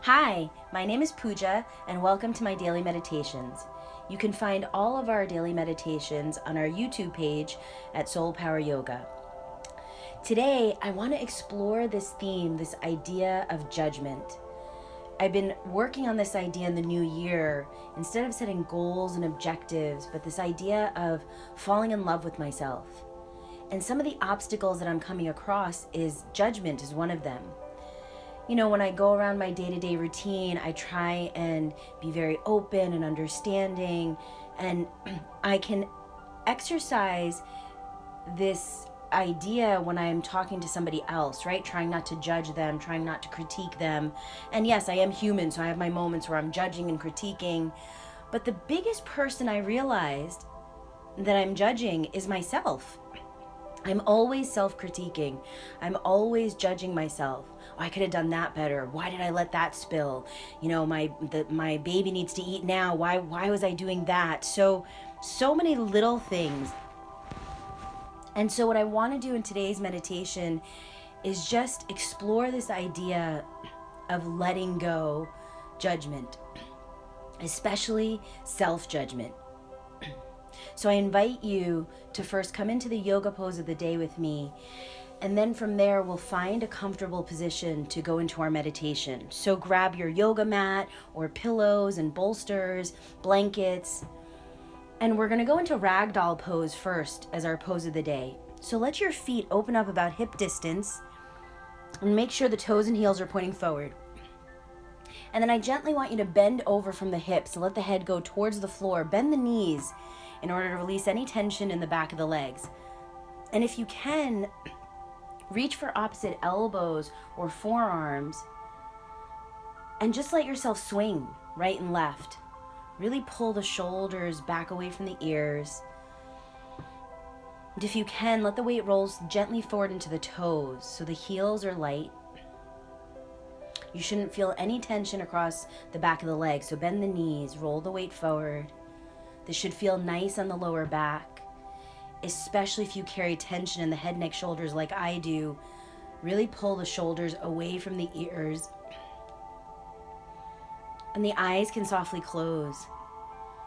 Hi, my name is Pooja, and welcome to my daily meditations. You can find all of our daily meditations on our YouTube page at Soul Power Yoga. Today, I want to explore this theme, this idea of judgment. I've been working on this idea in the new year, instead of setting goals and objectives, but this idea of falling in love with myself. And some of the obstacles that I'm coming across is judgment is one of them. You know, when I go around my day-to-day routine, I try and be very open and understanding, and I can exercise this idea when I'm talking to somebody else, right? Trying not to judge them, trying not to critique them. And yes, I am human, so I have my moments where I'm judging and critiquing. But the biggest person I realized that I'm judging is myself. I'm always self-critiquing. I'm always judging myself. Oh, I could have done that better. Why did I let that spill? You know, my baby needs to eat now. Why was I doing that? So many little things. And so what I want to do in today's meditation is just explore this idea of letting go judgment, especially self-judgment. So I invite you to first come into the yoga pose of the day with me, and then from there we'll find a comfortable position to go into our meditation. So grab your yoga mat or pillows and bolsters, blankets, and we're going to go into Ragdoll pose first as our pose of the day. So let your feet open up about hip distance and make sure the toes and heels are pointing forward. And then I gently want you to bend over from the hips, so let the head go towards the floor. Bend the knees in order to release any tension in the back of the legs. And if you can, reach for opposite elbows or forearms and just let yourself swing right and left. Really pull the shoulders back away from the ears. And if you can, let the weight roll gently forward into the toes so the heels are light. You shouldn't feel any tension across the back of the legs, so bend the knees, roll the weight forward. This should feel nice on the lower back, especially if you carry tension in the head, neck, shoulders like I do. Really pull the shoulders away from the ears. And the eyes can softly close.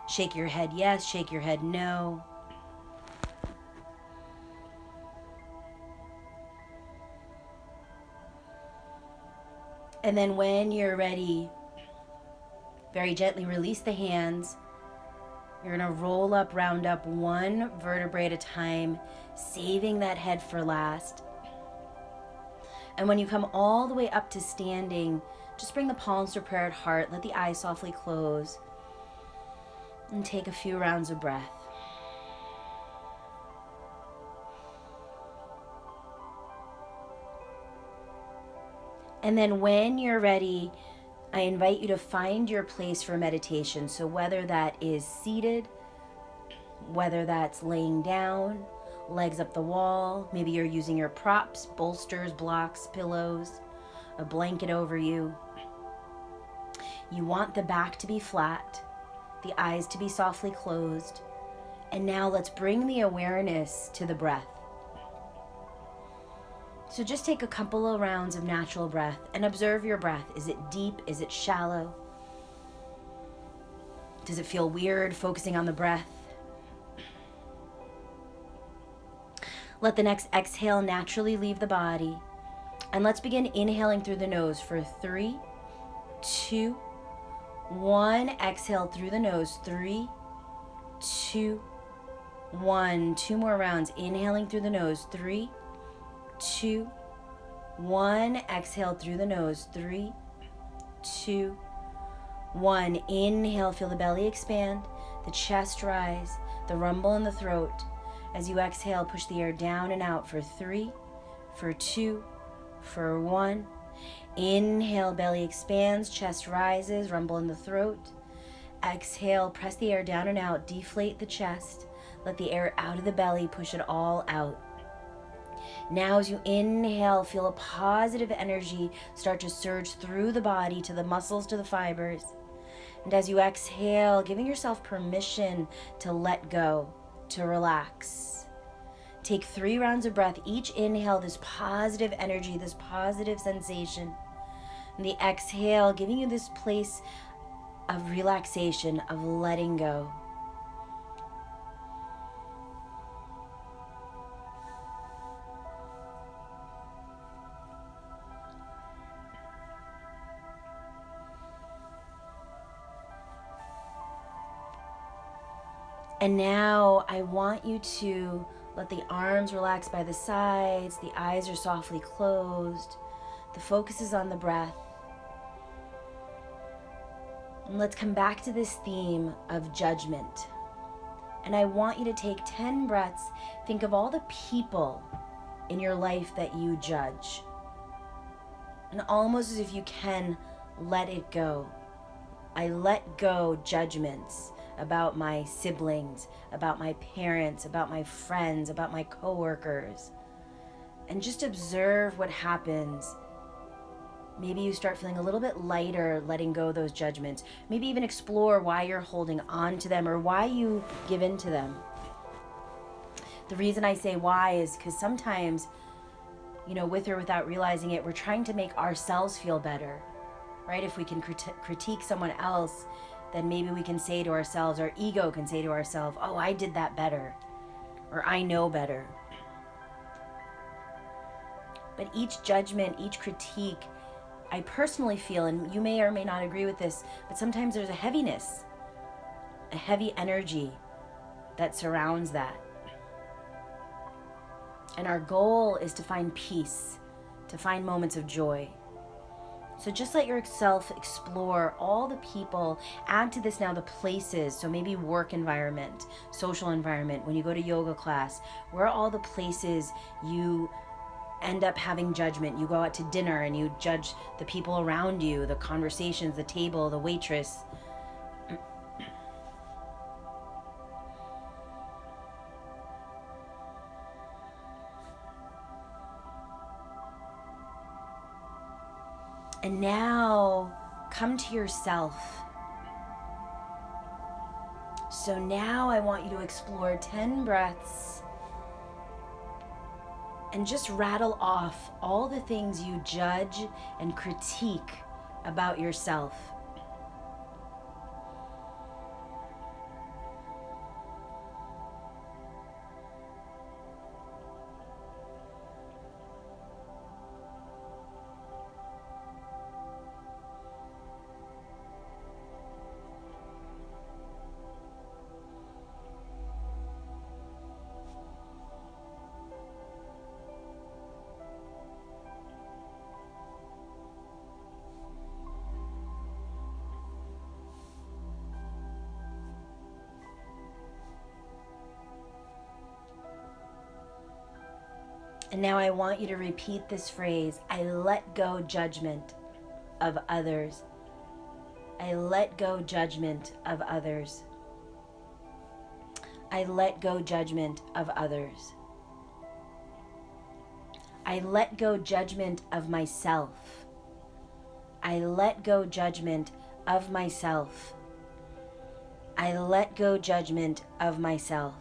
Shake your head yes, shake your head no. And then when you're ready, very gently release the hands. You're going to roll up, round up one vertebrae at a time, saving that head for last. And when you come all the way up to standing, just bring the palms to prayer at heart. Let the eyes softly close. And take a few rounds of breath. And then when you're ready, I invite you to find your place for meditation. So whether that is seated, whether that's laying down, legs up the wall, maybe you're using your props, bolsters, blocks, pillows, a blanket over you. You want the back to be flat, the eyes to be softly closed. And now let's bring the awareness to the breath. So just take a couple of rounds of natural breath and observe your breath. Is it deep? Is it shallow? Does it feel weird focusing on the breath? Let the next exhale naturally leave the body. And let's begin inhaling through the nose for 3, 2, 1. Exhale through the nose. 3, 2, 1. 2 more rounds. Inhaling through the nose. 3, 2, 1. Exhale through the nose. 3, 2, 1. Inhale, feel the belly expand, the chest rise, the rumble in the throat. As you exhale, push the air down and out for 3, for 2, for 1. Inhale, belly expands, chest rises, rumble in the throat. Exhale, press the air down and out, deflate the chest. Let the air out of the belly, push it all out. Now as you inhale, feel a positive energy start to surge through the body, to the muscles, to the fibers. And as you exhale, giving yourself permission to let go, to relax. Take 3 rounds of breath. Each inhale, this positive energy, this positive sensation. And the exhale, giving you this place of relaxation, of letting go. And now I want you to let the arms relax by the sides, the eyes are softly closed, the focus is on the breath. And let's come back to this theme of judgment. And I want you to take 10 breaths. Think of all the people in your life that you judge. And almost as if you can, let it go. I let go judgments about my siblings, about my parents, about my friends, about my coworkers. And just observe what happens. Maybe you start feeling a little bit lighter letting go of those judgments. Maybe even explore why you're holding on to them or why you give in to them. The reason I say why is because sometimes, with or without realizing it, we're trying to make ourselves feel better, right? If we can critique someone else, then maybe we can say to ourselves, our ego can say to ourselves, oh, I did that better, or I know better. But each judgment, each critique, I personally feel, and you may or may not agree with this, but sometimes there's a heaviness, a heavy energy that surrounds that. And our goal is to find peace, to find moments of joy. So just let yourself explore all the people. Add to this now the places. So maybe work environment, social environment, when you go to yoga class, where are all the places you end up having judgment? You go out to dinner and you judge the people around you, the conversations, the table, the waitress. And now come to yourself. So now I want you to explore 10 breaths and just rattle off all the things you judge and critique about yourself. And now I want you to repeat this phrase: I let go judgment of others. I let go judgment of others. I let go judgment of others. I let go judgment of myself. I let go judgment of myself. I let go judgment of myself.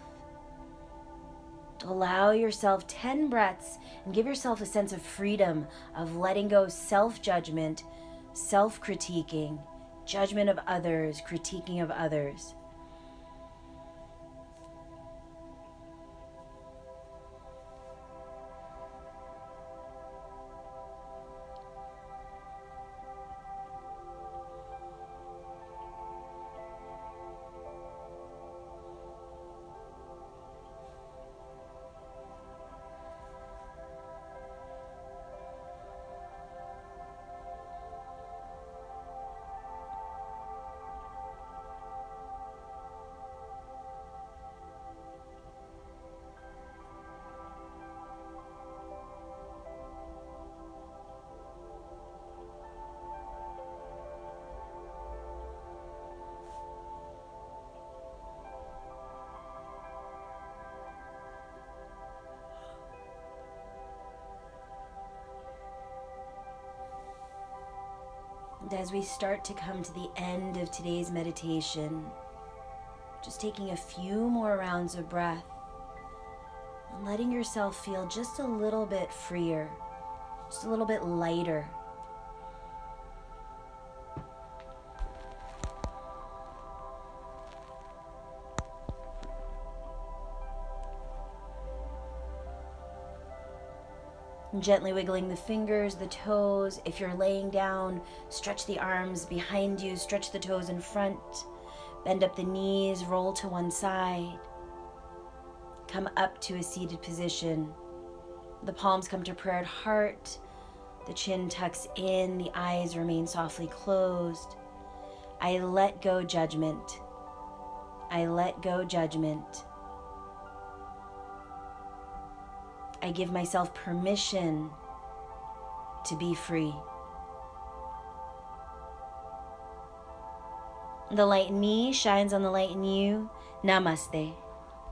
Allow yourself 10 breaths and give yourself a sense of freedom of letting go self-judgment, self-critiquing, judgment of others, critiquing of others. And as we start to come to the end of today's meditation, just taking a few more rounds of breath and letting yourself feel just a little bit freer, just a little bit lighter. Gently wiggling the fingers, the toes. If you're laying down, stretch the arms behind you, stretch the toes in front. Bend up the knees, roll to one side. Come up to a seated position. The palms come to prayer at heart. The chin tucks in, the eyes remain softly closed. I let go judgment. I let go judgment. I give myself permission to be free. The light in me shines on the light in you. Namaste.